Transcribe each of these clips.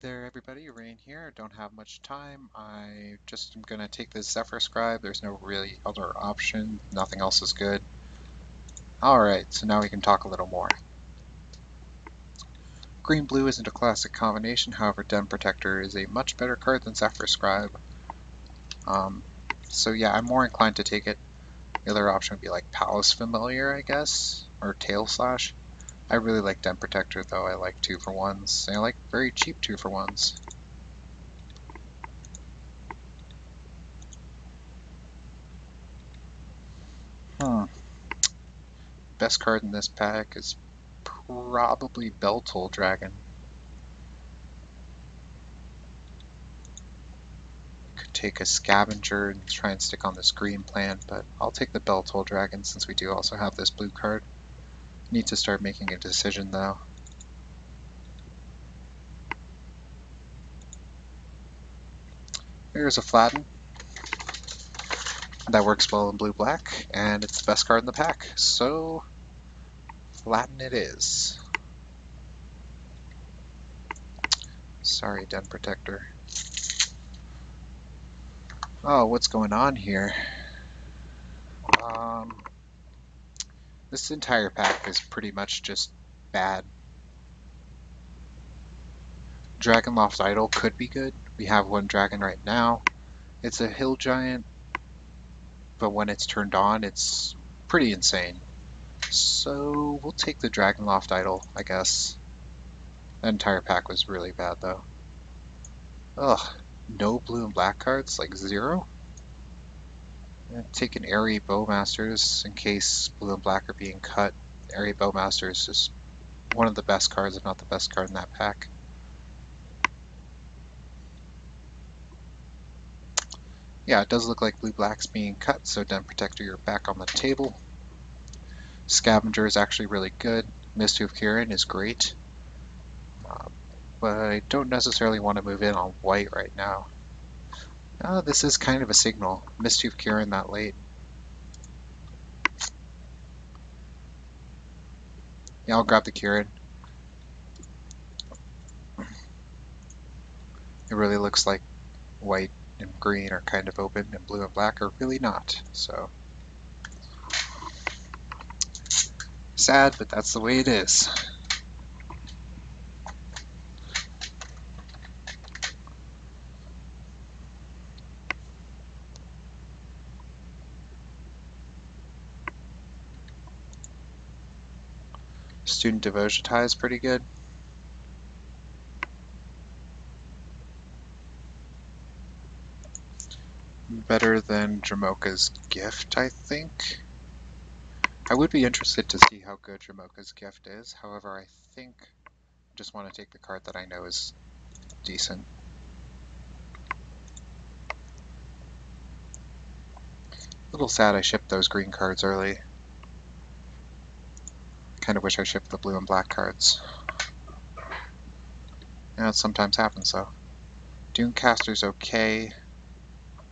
There, everybody, Rain here. Don't have much time. I just am gonna take this Zephyr Scribe. There's no really other option. Nothing else is good. Alright, so now we can talk a little more. Green-blue isn't a classic combination, however Den Protector is a much better card than Zephyr Scribe. Um, so yeah, I'm more inclined to take it. The other option would be like Palace Familiar, I guess, or Tail Slash. I really like Den Protector though. I like 2-for-1s, and I like very cheap 2-for-1s. Hmm. Best card in this pack is probably Beltol Dragon. Could take a Scavenger and try and stick on this green plant, but I'll take the Beltol Dragon since we do also have this blue card. Need to start making a decision though. Here's a Flatten. That works well in blue-black, and it's the best card in the pack, so Flatten it is. Sorry, Den Protector. Oh, what's going on here? This entire pack is pretty much just bad. Dragonloft Idol could be good. We have one dragon right now. It's a hill giant, but when it's turned on, it's pretty insane. So we'll take the Dragonloft Idol, I guess. That entire pack was really bad though. Ugh, no blue and black cards, like zero? Take an Airy Bowmasters in case blue and black are being cut. Airy Bowmasters is one of the best cards, if not the best card in that pack. Yeah, it does look like blue-black's being cut, so Den Protector, you're back on the table. Scavenger is actually really good. Mischief Kieran is great. But I don't necessarily want to move in on white right now. This is kind of a signal. Mischief Kieran that late. Yeah, I'll grab the Kieran. It really looks like white and green are kind of open and blue and black are really not. So sad, but that's the way it is. Student Devotion is pretty good. Better than Dramoka's Gift, I think. I would be interested to see how good Dramoka's Gift is. However, I think I just want to take the card that I know is decent. A little sad I shipped those green cards early. Kind of wish I shipped the blue and black cards. Yeah, it sometimes happens though. Dunecaster's okay.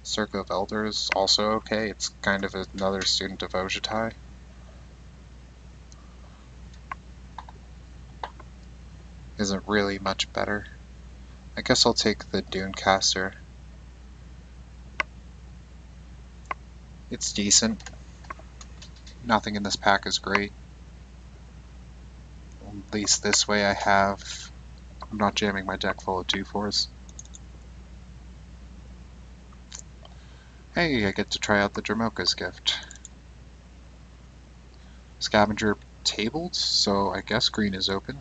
Circle of Elders also okay. It's kind of another student of Ojutai. Isn't really much better. I guess I'll take the Dunecaster. It's decent. Nothing in this pack is great. At least this way I'm not jamming my deck full of 2/4s. Hey, I get to try out the Dramoka's Gift. Scavenger tabled, so I guess green is open.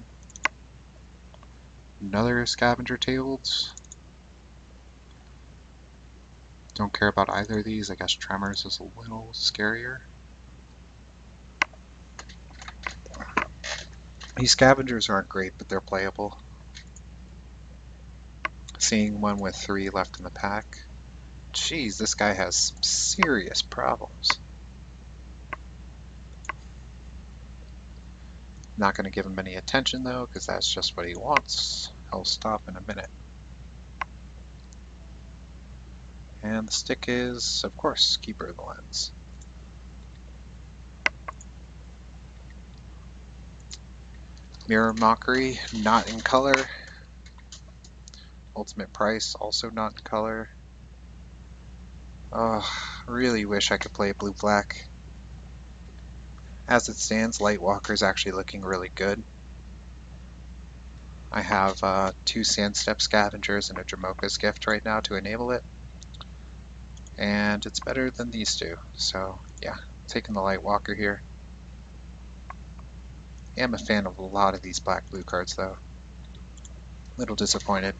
Another Scavenger tabled. Don't care about either of these. I guess Tremors is a little scarier. These Scavengers aren't great, but they're playable. Seeing one with 3 left in the pack. Jeez, this guy has some serious problems. Not going to give him any attention though, because that's just what he wants. He'll stop in a minute. And the stick is, of course, Keeper of the Lens. Mirror Mockery, not in color. Ultimate Price, also not in color. Oh, really wish I could play blue-black. As it stands, Lightwalker is actually looking really good. I have 2 Sandstep Scavengers and a Dramoka's Gift right now to enable it. And it's better than these two. So yeah, taking the Lightwalker here. I am a fan of a lot of these black-blue cards though. Little disappointed.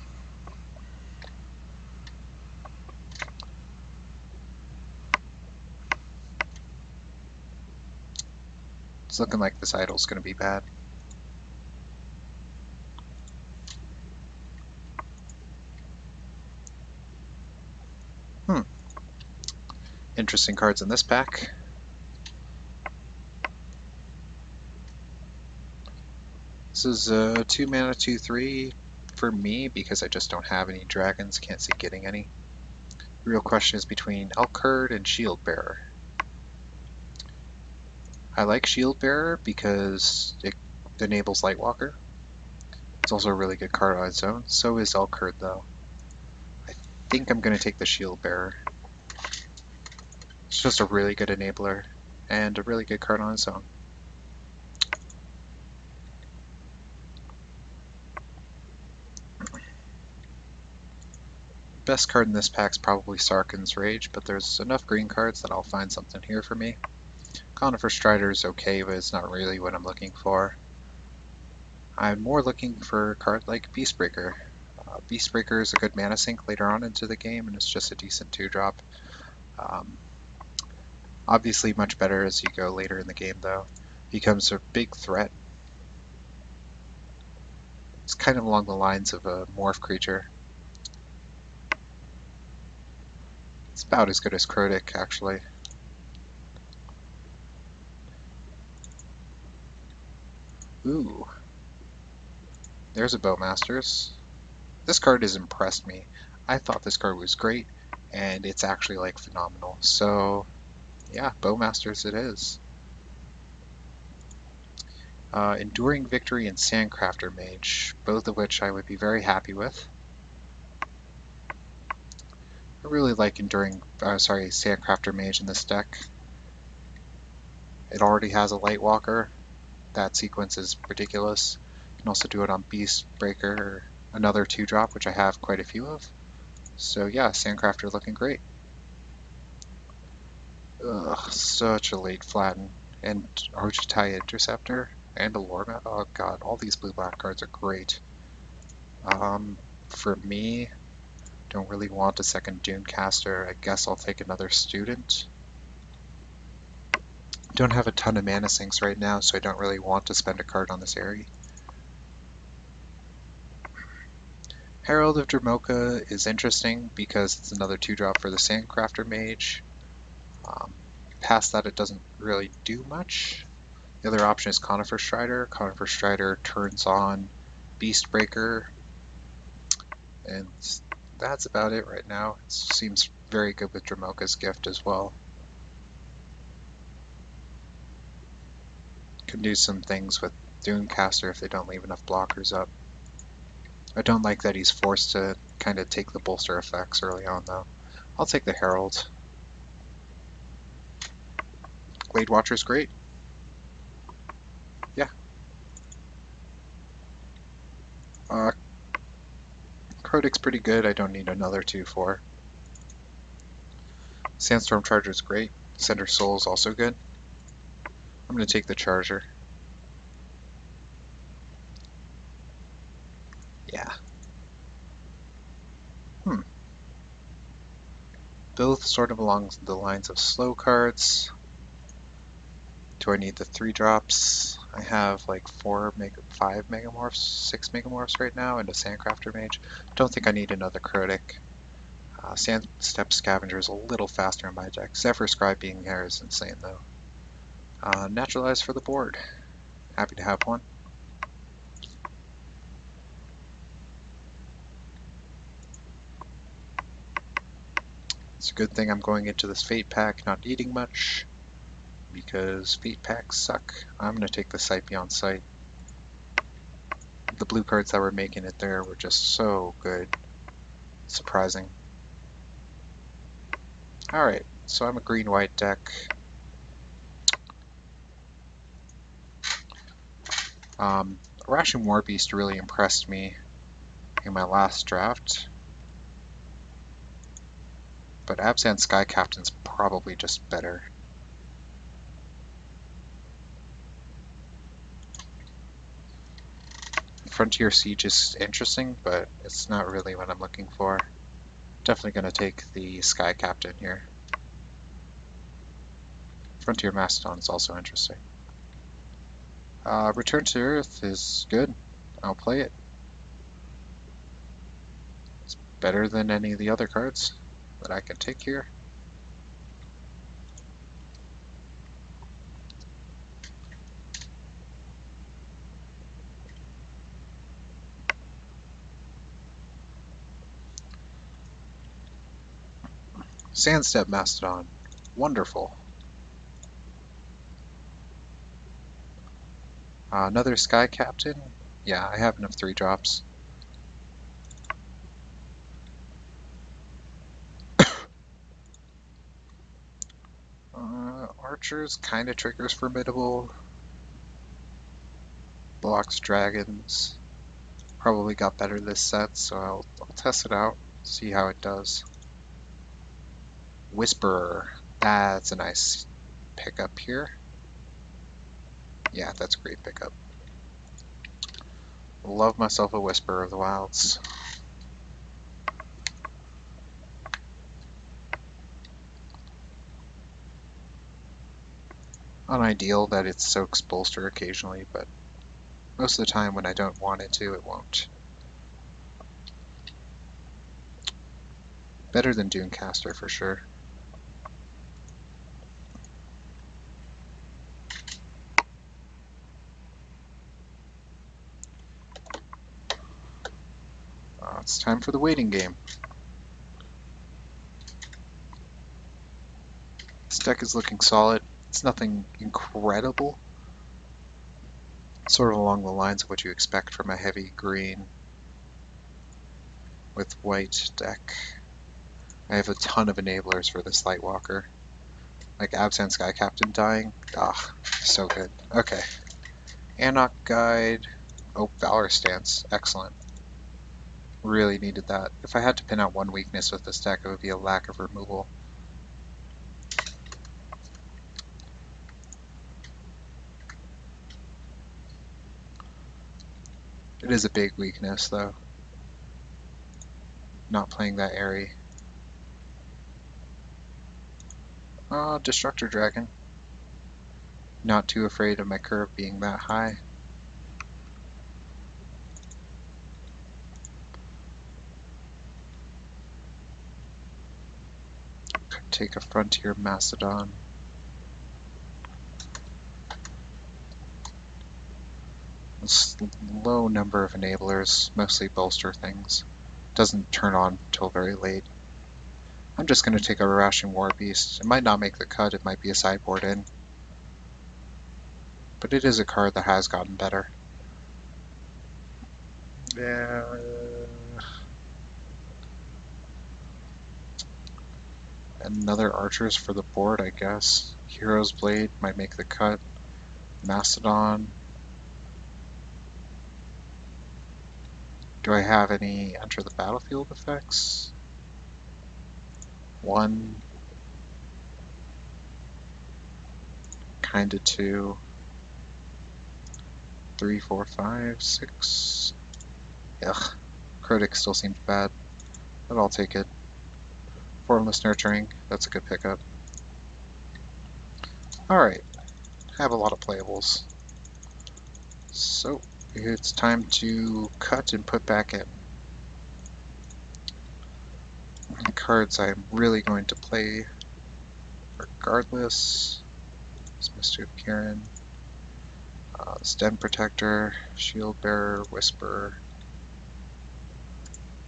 It's looking like this idol's going to be bad. Interesting cards in this pack. This is a 2 mana 2/3 for me because I just don't have any dragons, can't see getting any. The real question is between Elk Herd and Shield Bearer. I like Shield Bearer because it enables Lightwalker. It's also a really good card on its own. So is Elk Herd though. I think I'm going to take the Shield Bearer. It's just a really good enabler and a really good card on its own. Best card in this pack is probably Sarkhan's Rage, but there's enough green cards that I'll find something here for me. Conifer Strider is okay, but it's not really what I'm looking for. I'm more looking for a card like Beastbreaker. Beastbreaker is a good mana sink later on into the game, and it's just a decent 2-drop. Obviously much better as you go later in the game though. Becomes a big threat. It's kind of along the lines of a morph creature. It's about as good as Crotic actually. Ooh. There's a Bowmasters. This card has impressed me. I thought this card was great, and it's actually like phenomenal. So yeah, Bowmasters it is. Enduring Victory and Sandcrafter Mage, both of which I would be very happy with. I really like Sandcrafter Mage in this deck. It already has a Lightwalker. That sequence is ridiculous. You can also do it on Beastbreaker or another 2-drop, which I have quite a few of. So yeah, Sandcrafter looking great. Ugh, such a late flatten. And Archetype Interceptor and a Lorna. Oh god, all these blue-black cards are great. For me, don't really want a second Dunecaster. I guess I'll take another Student. Don't have a ton of mana sinks right now, so I don't really want to spend a card on this area. Herald of Dramoka is interesting because it's another 2-drop for the Sandcrafter Mage. Past that, it doesn't really do much. The other option is Conifer Strider. Conifer Strider turns on Beastbreaker, and that's about it right now. It seems very good with Dramoka's Gift as well. Can do some things with Dunecaster if they don't leave enough blockers up. I don't like that he's forced to kind of take the bolster effects early on though. I'll take the Herald. Glade Watcher's great. Yeah. Crotic's pretty good. I don't need another 2/4. Sandstorm Charger's great. Cinder Soul's also good. I'm going to take the Charger. Yeah. Both sort of along the lines of slow cards. Do I need the 3-drops? I have like 5 Megamorphs, 6 Megamorphs right now, and a Sandcrafter Mage. Don't think I need another Crotic. Sandstep Scavenger is a little faster in my deck. Zephyr Scribe being there is insane though. Naturalize for the board. Happy to have one. It's a good thing I'm going into this Fate pack not needing much, because Fate packs suck. I'm going to take the Sight Beyond Sight. The blue cards that were making it there were just so good. surprising. Alright, so I'm a green-white deck. Ration War Beast really impressed me in my last draft, but Abzan Sky Captain's probably just better. Frontier Siege is interesting, but it's not really what I'm looking for. Definitely going to take the Sky Captain here. Frontier Mastodon is also interesting. Return to Earth is good. I'll play it. It's better than any of the other cards that I can take here. Sandstep Mastodon. Wonderful. Another Sky Captain. Yeah, I have enough 3-drops. Archers kind of triggers Formidable. Blocks Dragons. Probably got better this set, so I'll test it out, see how it does. Whisperer. That's a nice pickup here. Yeah, that's a great pickup. Love myself a Whisperer of the Wilds. Unideal that it soaks Bolster occasionally, but most of the time when I don't want it to, it won't. Better than Dunecaster for sure. It's time for the waiting game. This deck is looking solid. It's nothing incredible. Sort of along the lines of what you expect from a heavy green with white deck. I have a ton of enablers for this Lightwalker. Like Absent Sky Captain dying. Ah, so good. Okay. Anok Guide. Oh, Valor Stance. Excellent. Really needed that. If I had to pin out one weakness with this deck, it would be a lack of removal. It is a big weakness, though. Not playing that Airy. Destructor Dragon. Not too afraid of my curve being that high. Could take a Frontier Mastodon. This low number of enablers, mostly bolster things. Doesn't turn on until very late. I'm just going to take a Ration War Beast. It might not make the cut, it might be a sideboard in. But it is a card that has gotten better. Yeah. Another Archers for the board, I guess. Hero's Blade might make the cut. Mastodon. Do I have any enter the battlefield effects? 1. Kinda 2. 3, 4, 5, 6. Ugh. Critic still seems bad, but I'll take it. Formless Nurturing, that's a good pickup. Alright, I have a lot of playables. So, it's time to cut and put back in. The cards I'm really going to play regardless is Mystery of Kieran, Stem Protector, Shield Bearer, Whisperer,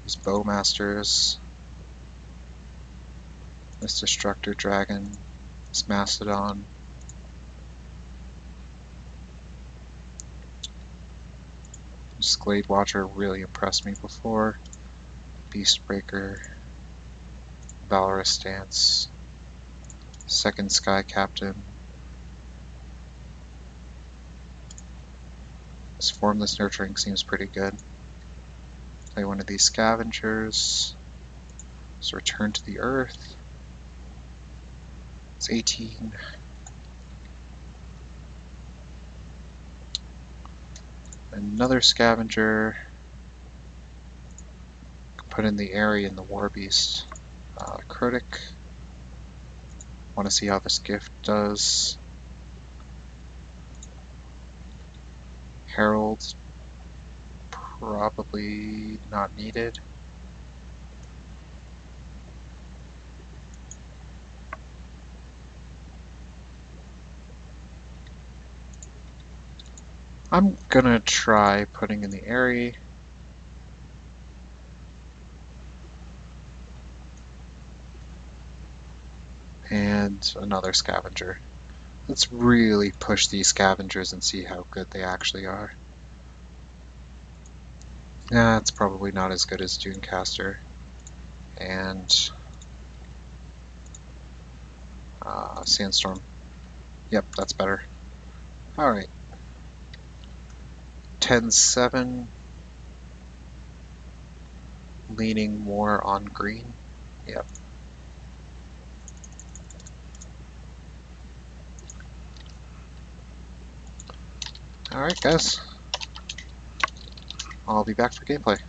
these Bowmasters, this Destructor Dragon, this Mastodon. This Glade Watcher really impressed me before. Beastbreaker, Valorous Stance, second Sky Captain. This Formless Nurturing seems pretty good. Play one of these Scavengers. Let's return to the Earth. It's 18. Another Scavenger. Put in the Airy and the War Beast. Crotic. Want to see how this gift does. Herald. Probably not needed. I'm gonna try putting in the Airy. And another Scavenger. Let's really push these Scavengers and see how good they actually are. Yeah, it's probably not as good as Dunecaster. And Sandstorm. Yep, that's better. Alright. 10-7. Leaning more on green. Yep. Alright guys. I'll be back for gameplay.